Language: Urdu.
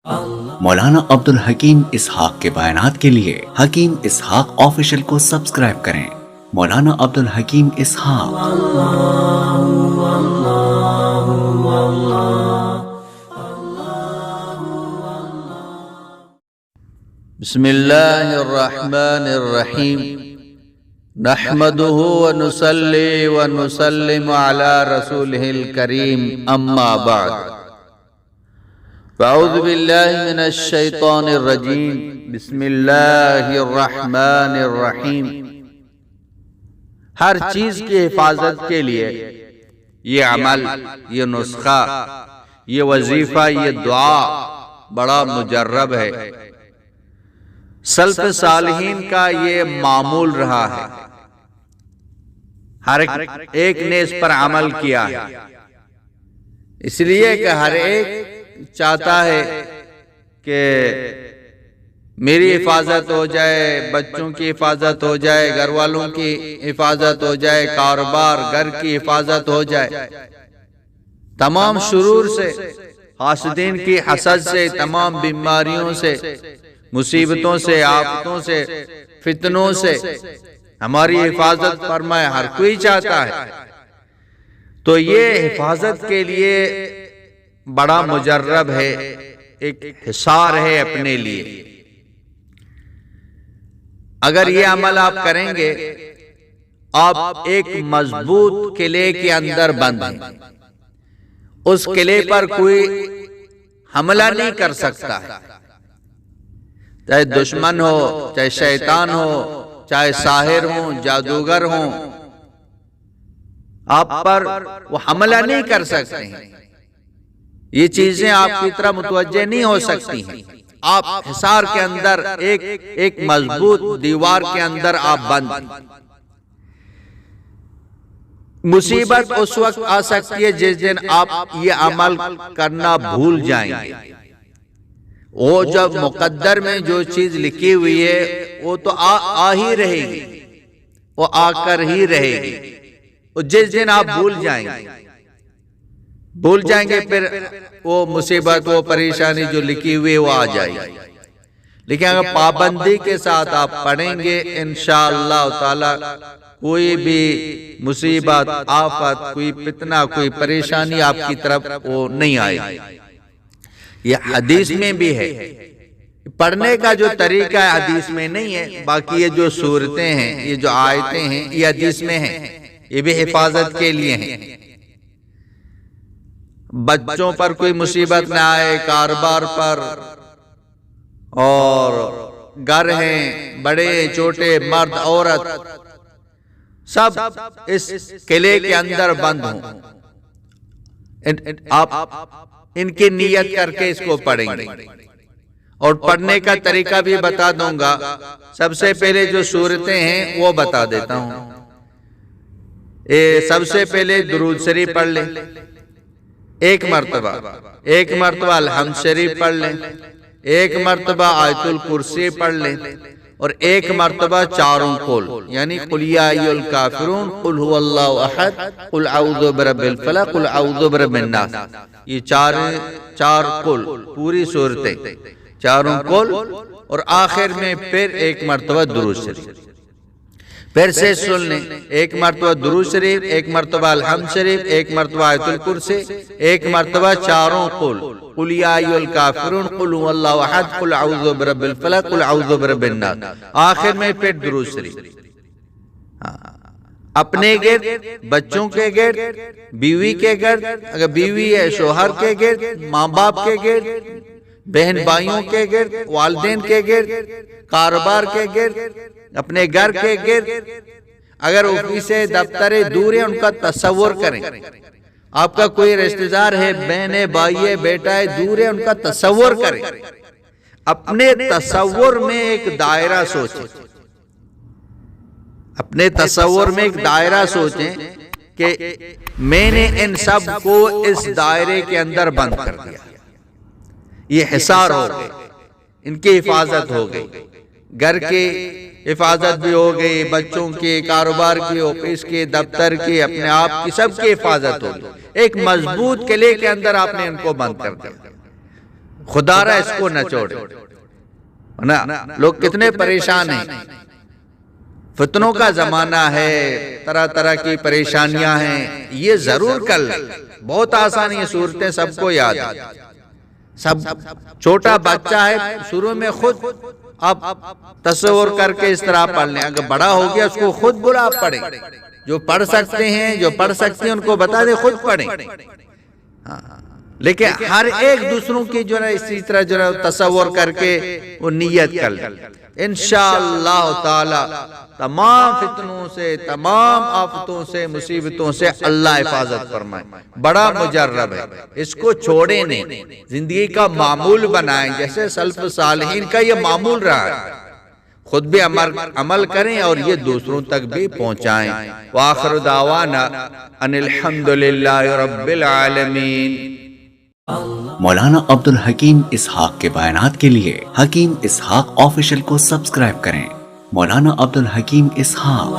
مولانا عبدالحکیم اسحاق کے بیانات کے لیے حکیم اسحاق آفیشل کو سبسکرائب کریں۔ مولانا عبدالحکیم اسحاق۔ بسم اللہ الرحمن الرحیم نحمده ونصلی ونسلم علی رسولہ الکریم اما بعد فاعوذ باللہ من الشیطان الرجیم بسم اللہ الرحمن الرحیم۔ ہر چیز کی حفاظت کے لیے یہ عمل، یہ نسخہ، یہ وظیفہ، یہ دعا بڑا مجرب ہے۔ سلف صالحین کا یہ معمول رہا ہے، ہر ایک نے اس پر عمل کیا ہے، اس لیے کہ ہر ایک چاہتا ہے کہ میری حفاظت ہو جائے، بچوں کی حفاظت ہو جائے، گھر والوں کی حفاظت ہو جائے، کاروبار گھر کی حفاظت ہو جائے، تمام شرور سے، حاسدین کی حسد سے، تمام بیماریوں سے، مصیبتوں سے، آفتوں سے، فتنوں سے ہماری حفاظت فرمائے، ہر کوئی چاہتا ہے۔ تو یہ حفاظت کے لیے بڑا مجرب ہے، ایک حصار ہے اپنے لیے۔ اگر یہ عمل آپ کریں گے، آپ ایک مضبوط قلعے کے اندر بند ہیں، اس قلعے پر کوئی حملہ نہیں کر سکتا ہے، چاہے دشمن ہو، چاہے شیطان ہو، چاہے ساحر ہوں، جادوگر ہوں، آپ پر وہ حملہ نہیں کر سکتے ہیں۔ یہ چیزیں آپ کی طرح متوجہ نہیں ہو سکتی ہیں۔ آپ حصار کے اندر، ایک مضبوط دیوار کے اندر آپ بند ہیں۔ مصیبت اس وقت آ سکتی ہے جس دن آپ یہ عمل کرنا بھول جائیں گے۔ وہ جب مقدر میں جو چیز لکھی ہوئی ہے وہ تو آ ہی رہے گی، وہ آ کر ہی رہے گی۔ اور جس دن آپ بھول جائیں گے پھر وہ مصیبت، وہ پریشانی جو لکھی ہوئی ہے وہ آ جائے گی۔ لیکن اگر پابندی کے ساتھ آپ پڑھیں گے انشاءاللہ تعالی، کوئی بھی مصیبت، آفت، کوئی فتنہ، کوئی پریشانی آپ کی طرف وہ نہیں آئے گی۔ یہ حدیث میں بھی ہے، پڑھنے کا جو طریقہ ہے حدیث میں نہیں ہے، باقی یہ جو سورتیں ہیں، یہ جو آیتیں ہیں، یہ حدیث میں ہیں، یہ بھی حفاظت کے لیے ہیں۔ بچوں پر کوئی مصیبت نہ آئے، کاروبار پر، اور گھر ہیں، بڑے چھوٹے، مرد عورت، سب اس قلعے کے اندر بند ہوں۔ آپ ان کی نیت کر کے اس کو پڑھیں گے، اور پڑھنے کا طریقہ بھی بتا دوں گا۔ سب سے پہلے جو سورتیں ہیں وہ بتا دیتا ہوں۔ سب سے پہلے درود شریف پڑھ لیں، ایک مرتبہ الحمد شریف پڑھ لیں، ایک مرتبہ آیت الکرسی پڑھ لیں، اور ایک مرتبہ چاروں قل، یعنی قل یا ایھا الکافرون، قل ھو اللہ احد، قل اعوذ برب الفلق، قل اعوذ برب الناس، یہ چار قل، پوری صورتیں، چاروں قل، اور آخر میں پھر ایک مرتبہ درود شریف۔ پھر سے سن لیں، ایک مرتبہ درود شریف، ایک مرتبہ الحمد شریف، ایک مرتبہ آیت الکرسی، ایک مرتبہ چاروں قل، قل یا ایھا الکافرون، قل ھو اللہ احد، قل اعوذ برب الفلق، قل اعوذ برب الناس، آخر میں پھر درود شریف۔ اپنے گرد، بچوں کے گرد، بیوی کے گرد، اگر بیوی ہے شوہر کے گرد، ماں باپ کے گرد، بہن بھائیوں کے گرد، والدین کے گرد، کاروبار کے گرد، اپنے گھر کے گرد، اگر آفس ہے، دفتر ہے، دور ہے، ان کا تصور کریں۔ آپ کا کوئی رشتہ دار ہے، بہن ہے، بھائی ہے، بیٹا ہے، دور ہے، ان کا تصور کریں۔ اپنے تصور میں ایک دائرہ سوچیں، اپنے تصور میں ایک دائرہ سوچیں کہ میں نے ان سب کو اس دائرے کے اندر بند کر دیا، یہ حصار ہو گئے، ان کی حفاظت ہو گئی، گھر کی حفاظت بھی ہو گئی، بچوں کی، کاروبار کی، آفس کی، دفتر کی، اپنے آپ کی، سب کی حفاظت ہو گئی۔ ایک مضبوط قلعے کے اندر آپ نے ان کو بند کر دیا۔ خدا را اس کو نہ چھوڑے. نا لوگ کتنے پریشان ہیں، فتنوں کا زمانہ ہے، طرح طرح کی پریشانیاں ہیں. یہ ضرور کر لیں، بہت آسان یہ صورتیں سب کو یاد ہیں. سب چھوٹا بچہ ہے شروع میں خود اب تصور کر کے اس طرح پڑھ لیں. اگر بڑا ہو گیا اس کو خود بلا پڑھیں. جو پڑھ سکتے ہیں، جو پڑھ سکتے ہیں ان کو بتا دیں خود پڑھیں. لیکن ہر ایک دوسروں کی جو ہے اسی طرح جو ہے تصور کر کے وہ نیت کر لیں. انشاءاللہ تعالی تمام فتنوں سے، تمام آفتوں سے، مصیبتوں سے اللہ حفاظت فرمائے. بڑا مجرب ہے، اس کو چھوڑیں نہیں، زندگی کا معمول بنائیں. جیسے سلف صالحین کا یہ معمول رہا ہے، خود بھی عمل کریں اور یہ دوسروں تک بھی پہنچائیں. وآخر دعوانا ان الحمدللہ رب العالمین. مولانا عبد الحکیم اسحاق کے بیانات کے لیے حکیم اسحاق آفیشل کو سبسکرائب کریں. مولانا عبد الحکیم اسحاق.